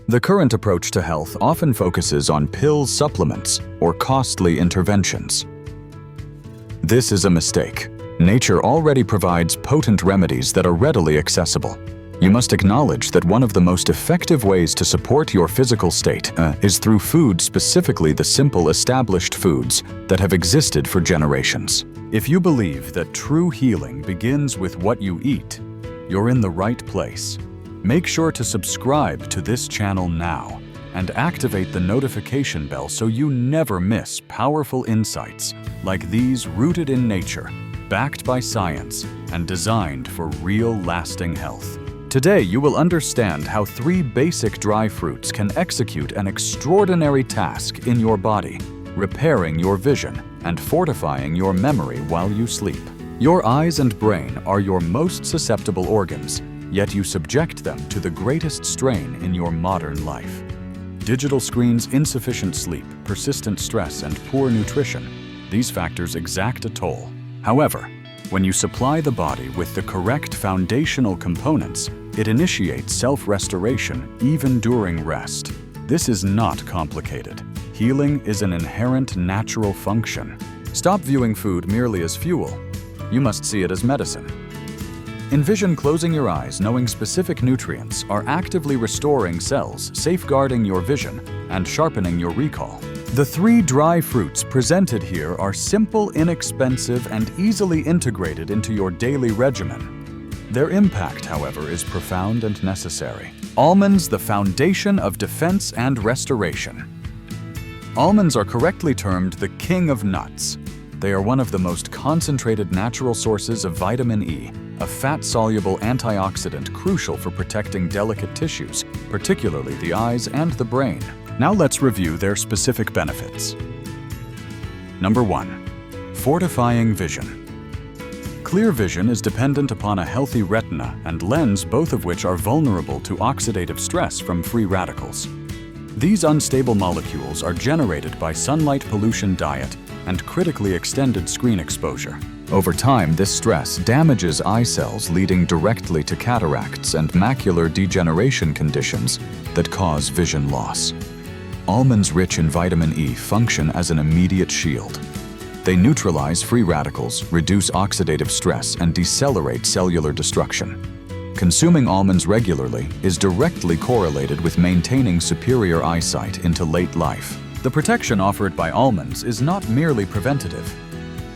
The current approach to health often focuses on pill supplements or costly interventions. This is a mistake. Nature already provides potent remedies that are readily accessible. You must acknowledge that one of the most effective ways to support your physical state is through food, specifically the simple established foods that have existed for generations. If you believe that true healing begins with what you eat, you're in the right place. Make sure to subscribe to this channel now and activate the notification bell so you never miss powerful insights like these rooted in nature, backed by science, and designed for real lasting health. Today, you will understand how 3 basic dry fruits can execute an extraordinary task in your body, repairing your vision and fortifying your memory while you sleep. Your eyes and brain are your most susceptible organs, yet you subject them to the greatest strain in your modern life. Digital screens, insufficient sleep, persistent stress, and poor nutrition, these factors exact a toll. However, when you supply the body with the correct foundational components, it initiates self-restoration even during rest. This is not complicated. Healing is an inherent natural function. Stop viewing food merely as fuel. You must see it as medicine. Envision closing your eyes, knowing specific nutrients are actively restoring cells, safeguarding your vision, and sharpening your recall. The 3 dry fruits presented here are simple, inexpensive, and easily integrated into your daily regimen. Their impact, however, is profound and necessary. Almonds, the foundation of defense and restoration. Almonds are correctly termed the king of nuts. They are one of the most concentrated natural sources of vitamin E, a fat-soluble antioxidant crucial for protecting delicate tissues, particularly the eyes and the brain. Now let's review their specific benefits. Number 1. Fortifying vision. Clear vision is dependent upon a healthy retina and lens, both of which are vulnerable to oxidative stress from free radicals. These unstable molecules are generated by sunlight pollution, diet, and critically extended screen exposure. Over time, this stress damages eye cells, leading directly to cataracts and macular degeneration conditions that cause vision loss. Almonds rich in vitamin E function as an immediate shield. They neutralize free radicals, reduce oxidative stress, and decelerate cellular destruction. Consuming almonds regularly is directly correlated with maintaining superior eyesight into late life. The protection offered by almonds is not merely preventative.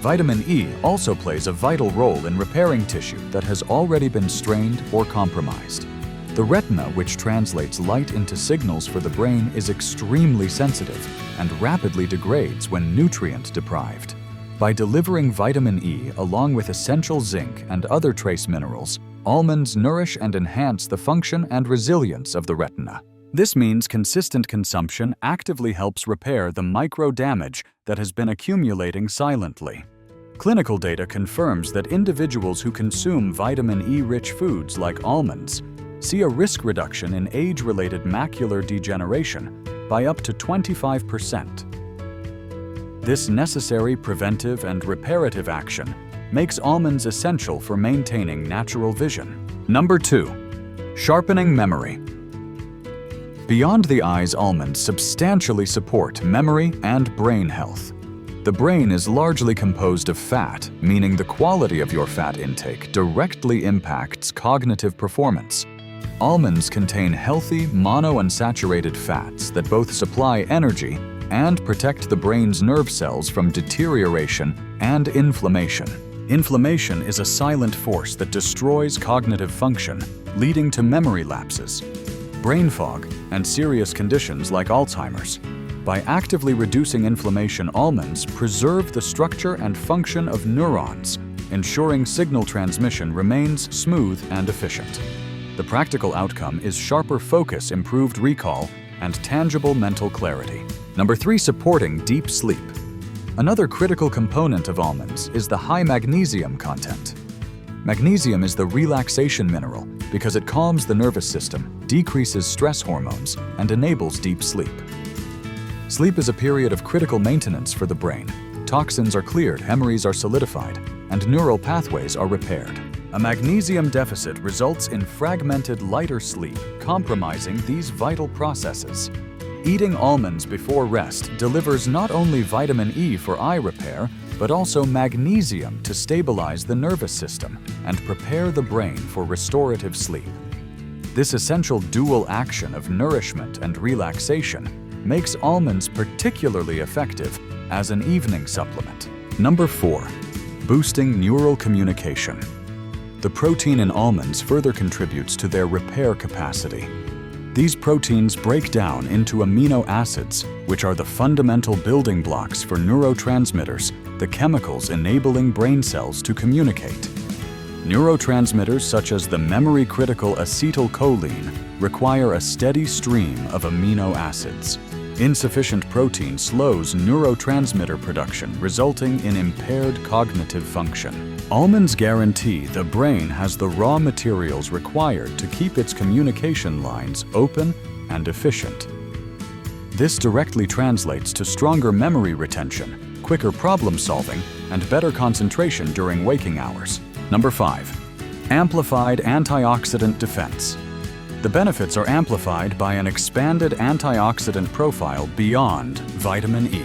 Vitamin E also plays a vital role in repairing tissue that has already been strained or compromised. The retina, which translates light into signals for the brain, is extremely sensitive and rapidly degrades when nutrient deprived. By delivering vitamin E along with essential zinc and other trace minerals, almonds nourish and enhance the function and resilience of the retina. This means consistent consumption actively helps repair the micro-damage that has been accumulating silently. Clinical data confirms that individuals who consume vitamin E-rich foods like almonds see a risk reduction in age-related macular degeneration by up to 25%. This necessary preventive and reparative action makes almonds essential for maintaining natural vision. Number 2. Sharpening memory. Beyond the eyes, almonds substantially support memory and brain health. The brain is largely composed of fat, meaning the quality of your fat intake directly impacts cognitive performance. Almonds contain healthy monounsaturated fats that both supply energy and protect the brain's nerve cells from deterioration and inflammation. Inflammation is a silent force that destroys cognitive function, leading to memory lapses, brain fog, and serious conditions like Alzheimer's. By actively reducing inflammation, almonds preserve the structure and function of neurons, ensuring signal transmission remains smooth and efficient. The practical outcome is sharper focus, improved recall, and tangible mental clarity. Number 3. Supporting deep sleep. Another critical component of almonds is the high magnesium content. Magnesium is the relaxation mineral because it calms the nervous system, decreases stress hormones, and enables deep sleep. Sleep is a period of critical maintenance for the brain. Toxins are cleared, memories are solidified, and neural pathways are repaired. A magnesium deficit results in fragmented, lighter sleep, compromising these vital processes. Eating almonds before rest delivers not only vitamin E for eye repair, but also magnesium to stabilize the nervous system and prepare the brain for restorative sleep. This essential dual action of nourishment and relaxation makes almonds particularly effective as an evening supplement. Number 4. Boosting neural communication. The protein in almonds further contributes to their repair capacity. These proteins break down into amino acids, which are the fundamental building blocks for neurotransmitters, the chemicals enabling brain cells to communicate. Neurotransmitters such as the memory-critical acetylcholine require a steady stream of amino acids. Insufficient protein slows neurotransmitter production, resulting in impaired cognitive function. Almonds guarantee the brain has the raw materials required to keep its communication lines open and efficient. This directly translates to stronger memory retention, quicker problem solving, and better concentration during waking hours. Number 5. Amplified antioxidant defense. The benefits are amplified by an expanded antioxidant profile beyond vitamin E.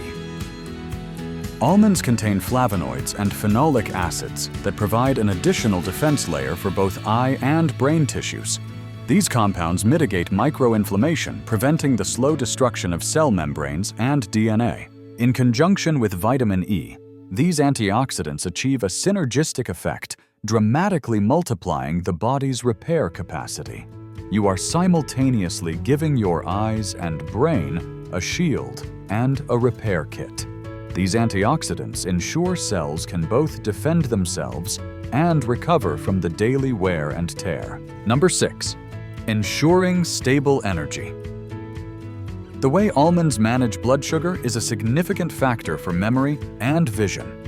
Almonds contain flavonoids and phenolic acids that provide an additional defense layer for both eye and brain tissues. These compounds mitigate microinflammation, preventing the slow destruction of cell membranes and DNA. In conjunction with vitamin E, these antioxidants achieve a synergistic effect, dramatically multiplying the body's repair capacity. You are simultaneously giving your eyes and brain a shield and a repair kit. These antioxidants ensure cells can both defend themselves and recover from the daily wear and tear. Number 6. Ensuring stable energy. The way almonds manage blood sugar is a significant factor for memory and vision.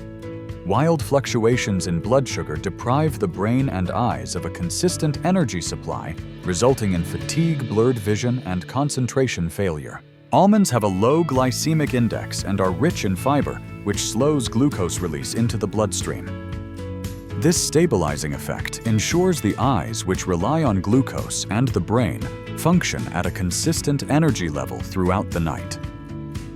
Wild fluctuations in blood sugar deprive the brain and eyes of a consistent energy supply, resulting in fatigue, blurred vision, and concentration failure. Almonds have a low glycemic index and are rich in fiber, which slows glucose release into the bloodstream. This stabilizing effect ensures the eyes, which rely on glucose, and the brain function at a consistent energy level throughout the night.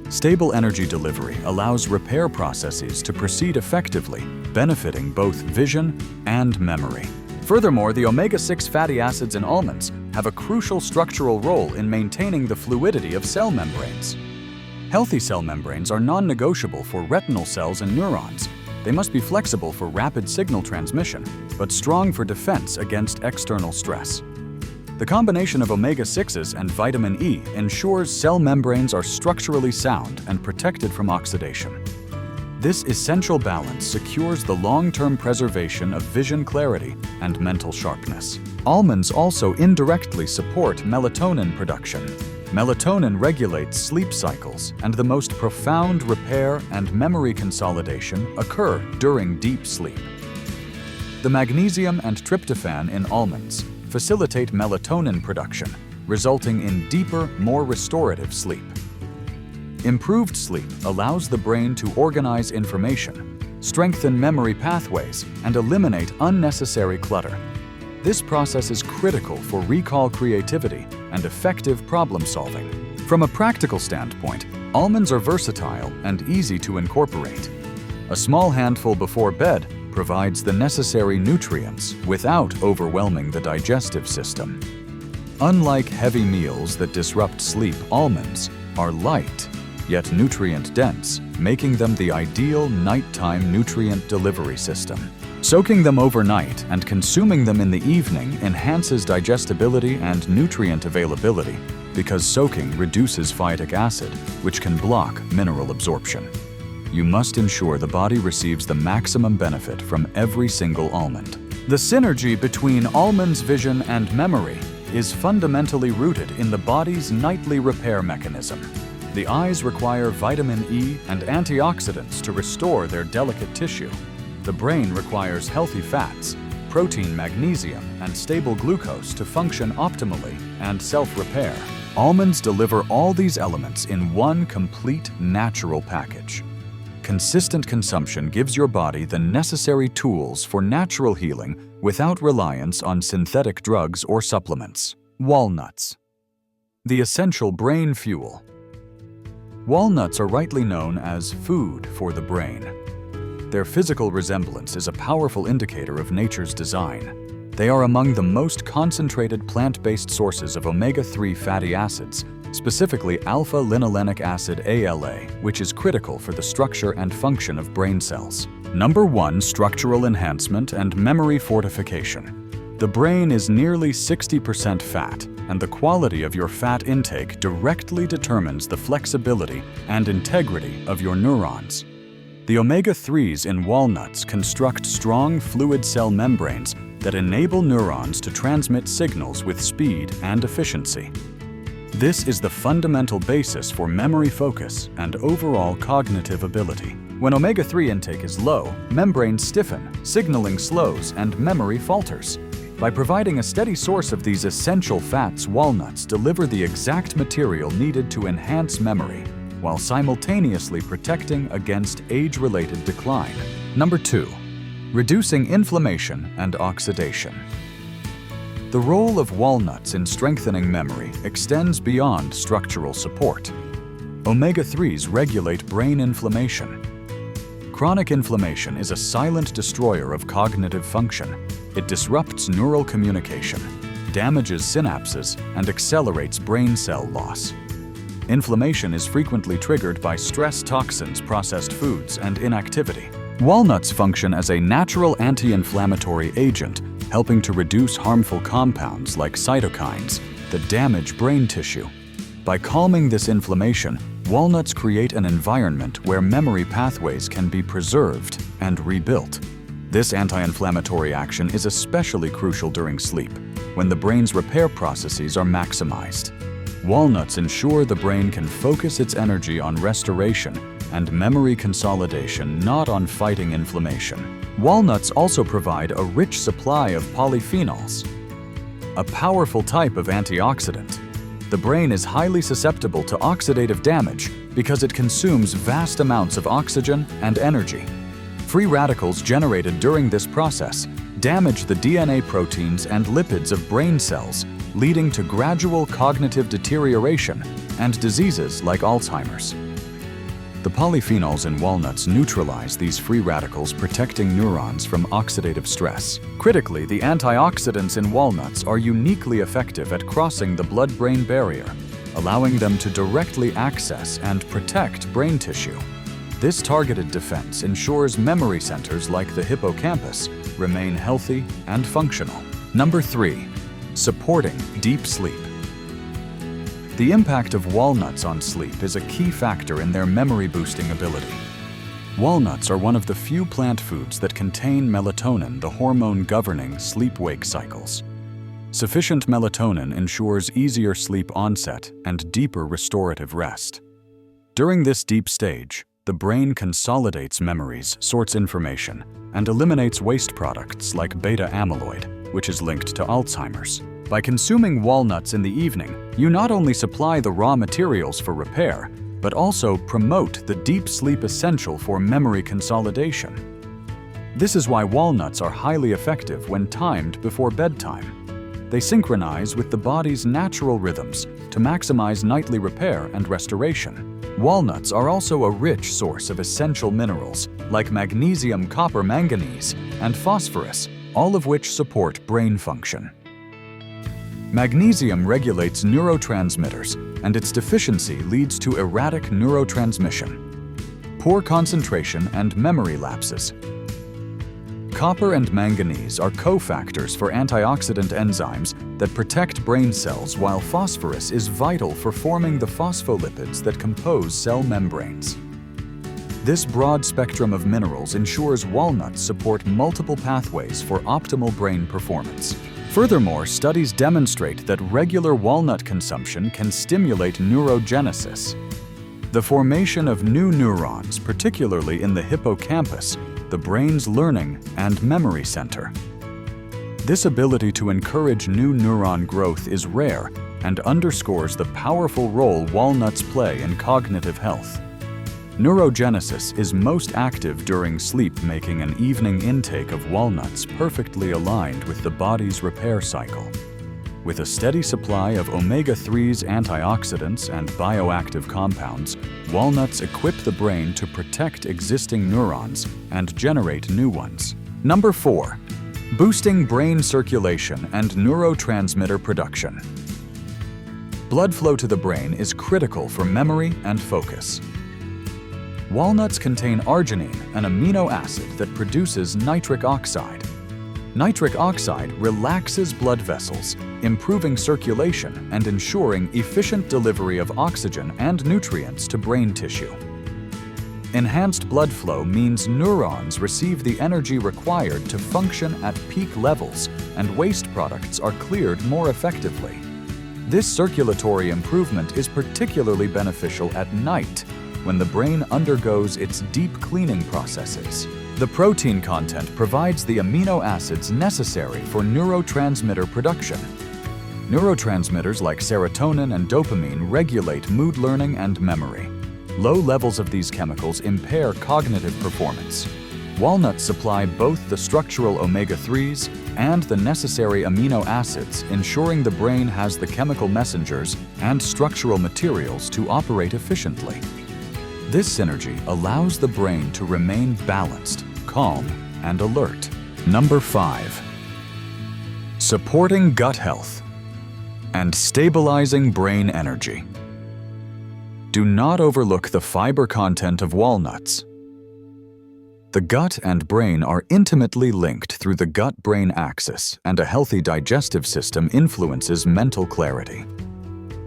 Stable energy delivery allows repair processes to proceed effectively, benefiting both vision and memory. Furthermore, the omega-6 fatty acids in almonds have a crucial structural role in maintaining the fluidity of cell membranes. Healthy cell membranes are non-negotiable for retinal cells and neurons. They must be flexible for rapid signal transmission, but strong for defense against external stress. The combination of omega-6s and vitamin E ensures cell membranes are structurally sound and protected from oxidation. This essential balance secures the long-term preservation of vision clarity and mental sharpness. Almonds also indirectly support melatonin production. Melatonin regulates sleep cycles, and the most profound repair and memory consolidation occur during deep sleep. The magnesium and tryptophan in almonds facilitate melatonin production, resulting in deeper, more restorative sleep. Improved sleep allows the brain to organize information, strengthen memory pathways, and eliminate unnecessary clutter. This process is critical for recall, creativity, and effective problem solving. From a practical standpoint, almonds are versatile and easy to incorporate. A small handful before bed provides the necessary nutrients without overwhelming the digestive system. Unlike heavy meals that disrupt sleep, almonds are light, yet nutrient-dense, making them the ideal nighttime nutrient delivery system. Soaking them overnight and consuming them in the evening enhances digestibility and nutrient availability because soaking reduces phytic acid, which can block mineral absorption. You must ensure the body receives the maximum benefit from every single almond. The synergy between almonds' vision and memory is fundamentally rooted in the body's nightly repair mechanism. The eyes require vitamin E and antioxidants to restore their delicate tissue. The brain requires healthy fats, protein, magnesium, and stable glucose to function optimally and self-repair. Almonds deliver all these elements in one complete natural package. Consistent consumption gives your body the necessary tools for natural healing without reliance on synthetic drugs or supplements. Walnuts. The essential brain fuel. Walnuts are rightly known as food for the brain. Their physical resemblance is a powerful indicator of nature's design. They are among the most concentrated plant-based sources of omega-3 fatty acids, specifically alpha-linolenic acid ALA, which is critical for the structure and function of brain cells. Number 1. Structural enhancement and memory fortification. The brain is nearly 60% fat, and the quality of your fat intake directly determines the flexibility and integrity of your neurons. The omega-3s in walnuts construct strong fluid cell membranes that enable neurons to transmit signals with speed and efficiency. This is the fundamental basis for memory focus and overall cognitive ability. When omega-3 intake is low, membranes stiffen, signaling slows, and memory falters. By providing a steady source of these essential fats, walnuts deliver the exact material needed to enhance memory, while simultaneously protecting against age-related decline. Number 2. Reducing inflammation and oxidation. The role of walnuts in strengthening memory extends beyond structural support. Omega-3s regulate brain inflammation. Chronic inflammation is a silent destroyer of cognitive function. It disrupts neural communication, damages synapses, and accelerates brain cell loss. Inflammation is frequently triggered by stress, toxins, processed foods, and inactivity. Walnuts function as a natural anti-inflammatory agent, helping to reduce harmful compounds like cytokines that damage brain tissue. By calming this inflammation, walnuts create an environment where memory pathways can be preserved and rebuilt. This anti-inflammatory action is especially crucial during sleep, when the brain's repair processes are maximized. Walnuts ensure the brain can focus its energy on restoration and memory consolidation, not on fighting inflammation. Walnuts also provide a rich supply of polyphenols, a powerful type of antioxidant. The brain is highly susceptible to oxidative damage because it consumes vast amounts of oxygen and energy. Free radicals generated during this process damage the DNA proteins and lipids of brain cells, leading to gradual cognitive deterioration and diseases like Alzheimer's. The polyphenols in walnuts neutralize these free radicals, protecting neurons from oxidative stress. Critically, the antioxidants in walnuts are uniquely effective at crossing the blood-brain barrier, allowing them to directly access and protect brain tissue. This targeted defense ensures memory centers like the hippocampus remain healthy and functional. Number 3. Supporting deep sleep. The impact of walnuts on sleep is a key factor in their memory-boosting ability. Walnuts are one of the few plant foods that contain melatonin, the hormone governing sleep-wake cycles. Sufficient melatonin ensures easier sleep onset and deeper restorative rest. During this deep stage, the brain consolidates memories, sorts information, and eliminates waste products like beta amyloid, which is linked to Alzheimer's. By consuming walnuts in the evening, you not only supply the raw materials for repair, but also promote the deep sleep essential for memory consolidation. This is why walnuts are highly effective when timed before bedtime. They synchronize with the body's natural rhythms to maximize nightly repair and restoration. Walnuts are also a rich source of essential minerals like magnesium, copper, manganese, and phosphorus, all of which support brain function. Magnesium regulates neurotransmitters, and its deficiency leads to erratic neurotransmission, poor concentration, and memory lapses. Copper and manganese are cofactors for antioxidant enzymes that protect brain cells, while phosphorus is vital for forming the phospholipids that compose cell membranes. This broad spectrum of minerals ensures walnuts support multiple pathways for optimal brain performance. Furthermore, studies demonstrate that regular walnut consumption can stimulate neurogenesis, the formation of new neurons, particularly in the hippocampus, the brain's learning and memory center. This ability to encourage new neuron growth is rare and underscores the powerful role walnuts play in cognitive health. Neurogenesis is most active during sleep, making an evening intake of walnuts perfectly aligned with the body's repair cycle. With a steady supply of omega-3s, antioxidants, and bioactive compounds, walnuts equip the brain to protect existing neurons and generate new ones. Number 4. Boosting brain circulation and neurotransmitter production. Blood flow to the brain is critical for memory and focus. Walnuts contain arginine, an amino acid that produces nitric oxide. Nitric oxide relaxes blood vessels, improving circulation and ensuring efficient delivery of oxygen and nutrients to brain tissue. Enhanced blood flow means neurons receive the energy required to function at peak levels, and waste products are cleared more effectively. This circulatory improvement is particularly beneficial at night, when the brain undergoes its deep cleaning processes. The protein content provides the amino acids necessary for neurotransmitter production. Neurotransmitters like serotonin and dopamine regulate mood, learning, and memory. Low levels of these chemicals impair cognitive performance. Walnuts supply both the structural omega-3s and the necessary amino acids, ensuring the brain has the chemical messengers and structural materials to operate efficiently. This synergy allows the brain to remain balanced, calm, and alert. Number 5. Supporting gut health and stabilizing brain energy. Do not overlook the fiber content of walnuts. The gut and brain are intimately linked through the gut-brain axis, and a healthy digestive system influences mental clarity.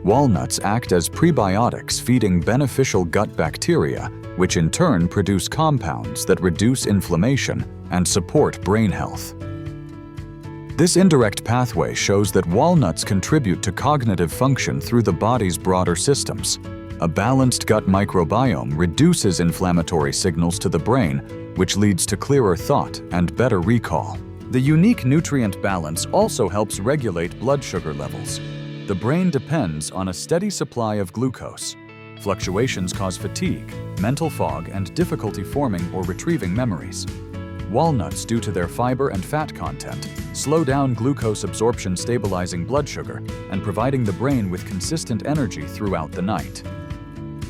Walnuts act as prebiotics, feeding beneficial gut bacteria, which in turn produce compounds that reduce inflammation and support brain health. This indirect pathway shows that walnuts contribute to cognitive function through the body's broader systems. A balanced gut microbiome reduces inflammatory signals to the brain, which leads to clearer thought and better recall. The unique nutrient balance also helps regulate blood sugar levels. The brain depends on a steady supply of glucose. Fluctuations cause fatigue, mental fog, and difficulty forming or retrieving memories. Walnuts, due to their fiber and fat content, slow down glucose absorption, stabilizing blood sugar and providing the brain with consistent energy throughout the night.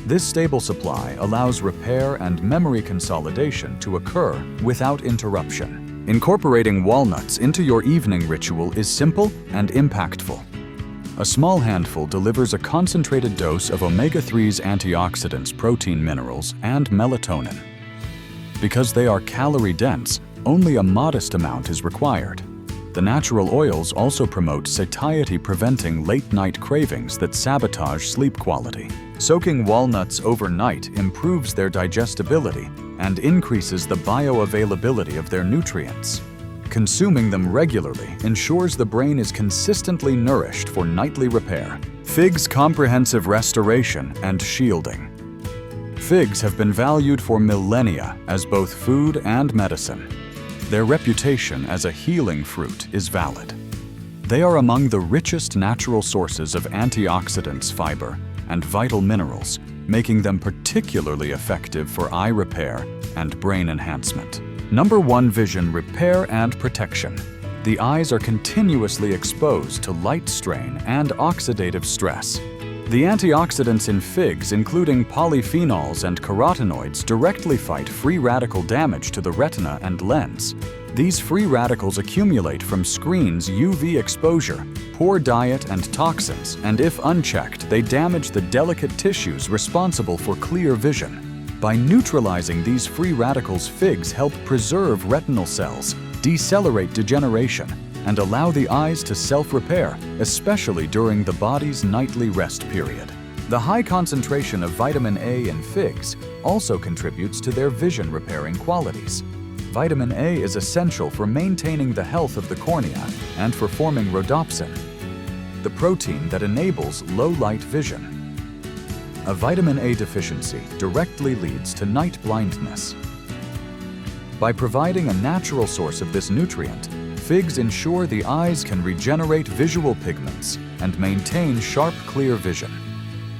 This stable supply allows repair and memory consolidation to occur without interruption. Incorporating walnuts into your evening ritual is simple and impactful. A small handful delivers a concentrated dose of omega-3s, antioxidants, protein, minerals, and melatonin. Because they are calorie-dense, only a modest amount is required. The natural oils also promote satiety, preventing late-night cravings that sabotage sleep quality. Soaking walnuts overnight improves their digestibility and increases the bioavailability of their nutrients. Consuming them regularly ensures the brain is consistently nourished for nightly repair. Figs' comprehensive restoration and shielding. Figs have been valued for millennia as both food and medicine. Their reputation as a healing fruit is valid. They are among the richest natural sources of antioxidants, fiber, and vital minerals, making them particularly effective for eye repair and brain enhancement. Number 1. Vision repair and protection. The eyes are continuously exposed to light strain and oxidative stress. The antioxidants in figs, including polyphenols and carotenoids, directly fight free radical damage to the retina and lens. These free radicals accumulate from screens, UV exposure, poor diet, and toxins, and if unchecked, they damage the delicate tissues responsible for clear vision. By neutralizing these free radicals, figs help preserve retinal cells, decelerate degeneration, and allow the eyes to self-repair, especially during the body's nightly rest period. The high concentration of vitamin A in figs also contributes to their vision repairing qualities. Vitamin A is essential for maintaining the health of the cornea and for forming rhodopsin, the protein that enables low-light vision. A vitamin A deficiency directly leads to night blindness. By providing a natural source of this nutrient, figs ensure the eyes can regenerate visual pigments and maintain sharp, clear vision.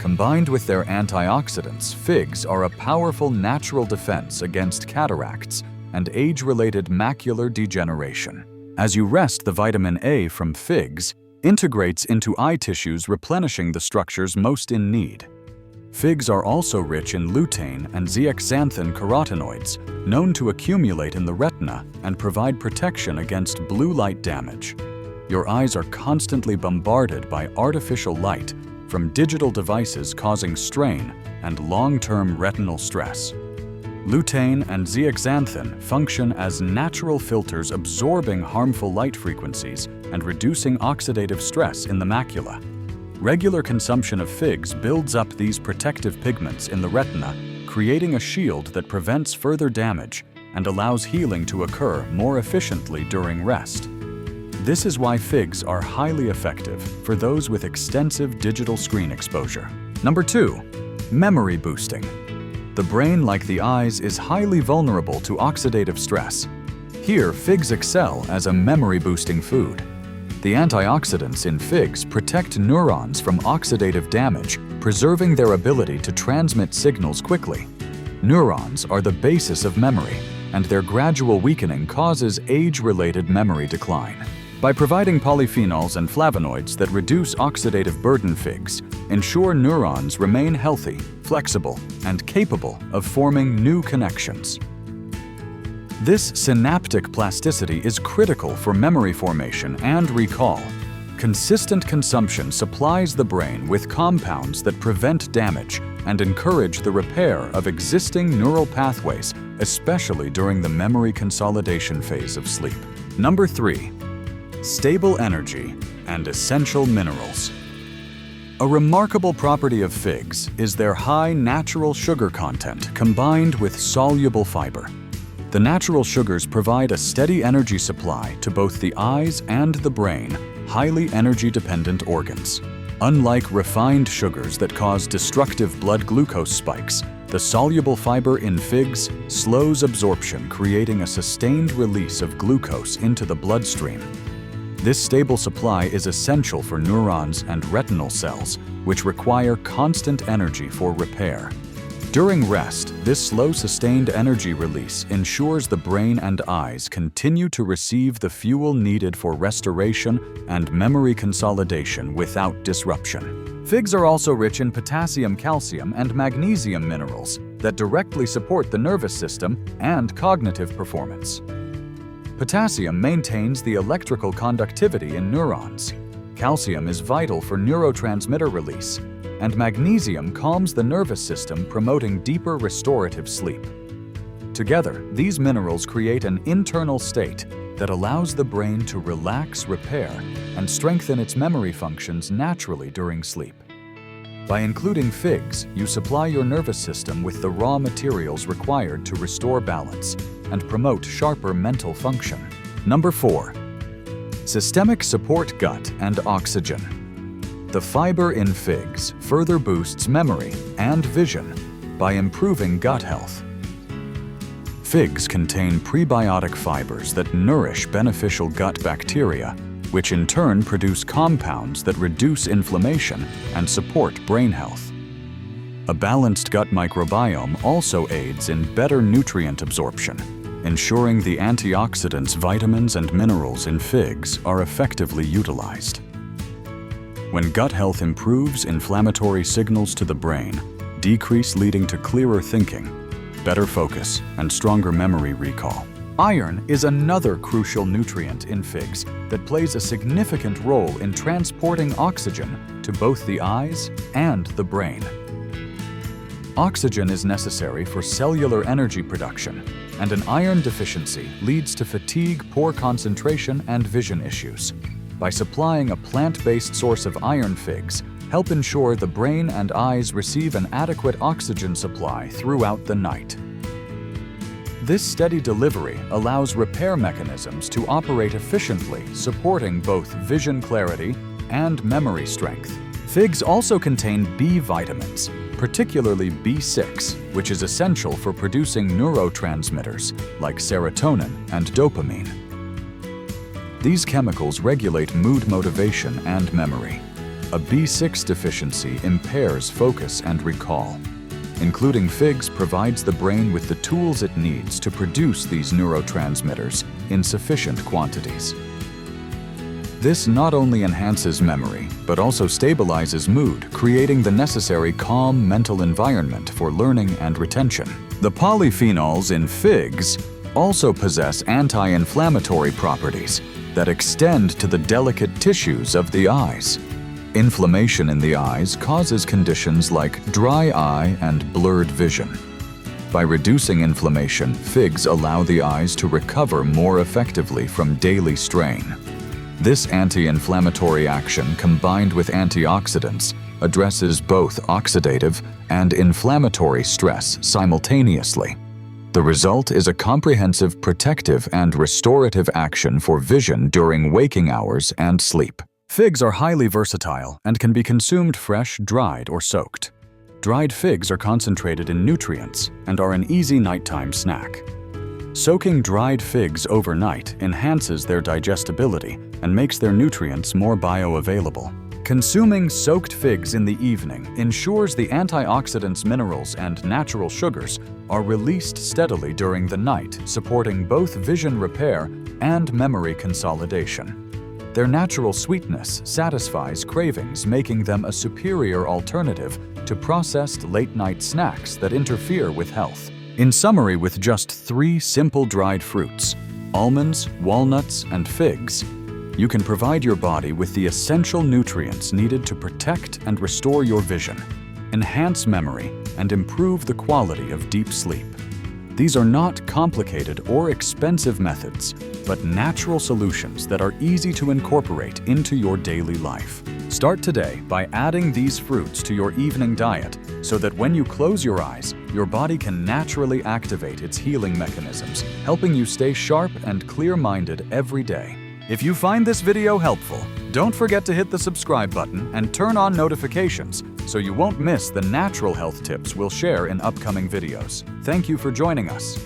Combined with their antioxidants, figs are a powerful natural defense against cataracts and age-related macular degeneration. As you rest, the vitamin A from figs integrates into eye tissues, replenishing the structures most in need. Figs are also rich in lutein and zeaxanthin carotenoids, known to accumulate in the retina and provide protection against blue light damage. Your eyes are constantly bombarded by artificial light from digital devices, causing strain and long-term retinal stress. Lutein and zeaxanthin function as natural filters, absorbing harmful light frequencies and reducing oxidative stress in the macula. Regular consumption of figs builds up these protective pigments in the retina, creating a shield that prevents further damage and allows healing to occur more efficiently during rest. This is why figs are highly effective for those with extensive digital screen exposure. Number 2. Memory boosting. The brain, like the eyes, is highly vulnerable to oxidative stress. Here, figs excel as a memory-boosting food. The antioxidants in figs protect neurons from oxidative damage, preserving their ability to transmit signals quickly. Neurons are the basis of memory, and their gradual weakening causes age-related memory decline. By providing polyphenols and flavonoids that reduce oxidative burden, figs ensure neurons remain healthy, flexible, and capable of forming new connections. This synaptic plasticity is critical for memory formation and recall. Consistent consumption supplies the brain with compounds that prevent damage and encourage the repair of existing neural pathways, especially during the memory consolidation phase of sleep. Number 3. Stable energy and essential minerals. A remarkable property of figs is their high natural sugar content combined with soluble fiber. The natural sugars provide a steady energy supply to both the eyes and the brain, highly energy-dependent organs. Unlike refined sugars that cause destructive blood glucose spikes, the soluble fiber in figs slows absorption, creating a sustained release of glucose into the bloodstream. This stable supply is essential for neurons and retinal cells, which require constant energy for repair. During rest, this slow, sustained energy release ensures the brain and eyes continue to receive the fuel needed for restoration and memory consolidation without disruption. Figs are also rich in potassium, calcium, and magnesium minerals that directly support the nervous system and cognitive performance. Potassium maintains the electrical conductivity in neurons. Calcium is vital for neurotransmitter release, and magnesium calms the nervous system, promoting deeper restorative sleep. Together, these minerals create an internal state that allows the brain to relax, repair, and strengthen its memory functions naturally during sleep. By including figs, you supply your nervous system with the raw materials required to restore balance and promote sharper mental function. Number 4. Systemic support, gut and oxygen. The fiber in figs further boosts memory and vision by improving gut health. Figs contain prebiotic fibers that nourish beneficial gut bacteria, which in turn produce compounds that reduce inflammation and support brain health. A balanced gut microbiome also aids in better nutrient absorption, ensuring the antioxidants, vitamins, and minerals in figs are effectively utilized. When gut health improves, inflammatory signals to the brain decrease, leading to clearer thinking, better focus, and stronger memory recall. Iron is another crucial nutrient in figs that plays a significant role in transporting oxygen to both the eyes and the brain. Oxygen is necessary for cellular energy production, and an iron deficiency leads to fatigue, poor concentration, and vision issues. By supplying a plant-based source of iron, figs help ensure the brain and eyes receive an adequate oxygen supply throughout the night. This steady delivery allows repair mechanisms to operate efficiently, supporting both vision clarity and memory strength. Figs also contain B vitamins, particularly B6, which is essential for producing neurotransmitters like serotonin and dopamine. These chemicals regulate mood, motivation, and memory. A B6 deficiency impairs focus and recall. Including figs provides the brain with the tools it needs to produce these neurotransmitters in sufficient quantities. This not only enhances memory, but also stabilizes mood, creating the necessary calm mental environment for learning and retention. The polyphenols in figs also possess anti-inflammatory properties that extend to the delicate tissues of the eyes. Inflammation in the eyes causes conditions like dry eye and blurred vision. By reducing inflammation, figs allow the eyes to recover more effectively from daily strain. This anti-inflammatory action, combined with antioxidants, addresses both oxidative and inflammatory stress simultaneously. The result is a comprehensive protective and restorative action for vision during waking hours and sleep. Figs are highly versatile and can be consumed fresh, dried, or soaked. Dried figs are concentrated in nutrients and are an easy nighttime snack. Soaking dried figs overnight enhances their digestibility and makes their nutrients more bioavailable. Consuming soaked figs in the evening ensures the antioxidants, minerals, and natural sugars are released steadily during the night, supporting both vision repair and memory consolidation. Their natural sweetness satisfies cravings, making them a superior alternative to processed late-night snacks that interfere with health. In summary, with just 3 simple dried fruits, almonds, walnuts, and figs, you can provide your body with the essential nutrients needed to protect and restore your vision, enhance memory, and improve the quality of deep sleep. These are not complicated or expensive methods, but natural solutions that are easy to incorporate into your daily life. Start today by adding these fruits to your evening diet so that when you close your eyes, your body can naturally activate its healing mechanisms, helping you stay sharp and clear-minded every day. If you find this video helpful, don't forget to hit the subscribe button and turn on notifications so you won't miss the natural health tips we'll share in upcoming videos. Thank you for joining us.